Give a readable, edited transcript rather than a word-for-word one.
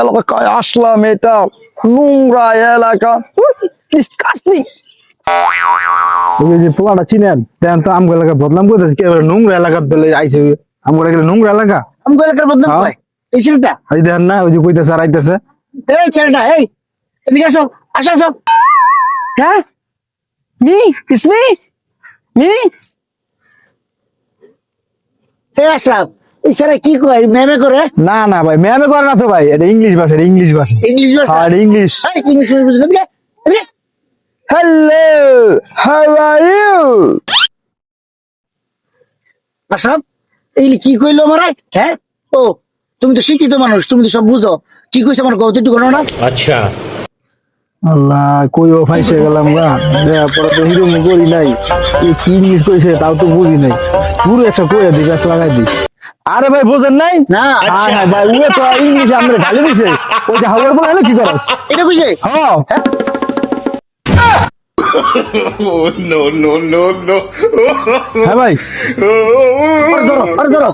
এলাকায় আসলাম, এটা নোংরা এলাকা, ডিসকাস্টিং। ওই যে পোলাটা চিনেন দেন তো আমগো এলাকা বদনাম করতেছে কি এবার নোংরা এলাকা বলে আইছে আমগো এলাকা নোংরা এলাকা আমগো এলাকার বদনাম হ্যাঁ। কয় এই ছেলেটা? এই দেখেন না ওই যে কইতেছে আর আইতেছে এই ছেলেটা, এই এদিকে আসো, আসো আসো। হ্যাঁ, মি ইসমি মি। হে আশরাফ, এই ছেলে কি কয়, মেমে করে? না না ভাই ম্যামে করে না তো ভাই, এটা ইংলিশ ভাষা, ইংলিশ ভাষা। ইংলিশ ভাষা? আর ইংলিশ। এই ইংলিশ বুঝি না। Hello, how are you? Ashraf, এইগুলি কি কইলো আমারে? হ্যাঁ, ও তুমি তো শিক্ষিত মানুষ, তুমি তো সব বুঝো। কি কইছে আমার কত একটু ঘটনা? अच्छा। আল্লাহ কইও ফাইসে গেলাম গা, দেয়া পরে তো হিরো মু করি নাই, এই কি ইংলিশ কইছে তাও তো বুঝি নাই, পুরো একটা কইয়া দি গাছ লাগাই দি। আরে ভাই বুঝেন নাই? না। হ্যাঁ হ্যাঁ ভাই উয়ে তো ইংলিশে আমরা ঢালি দিছে, ওই যে হাওয়ার বলে হলো কি করস? এটা কইছে? হ্যাঁ Oh no no no no. হ্যাঁ ভাই আরে ধরো, আরে ধরো।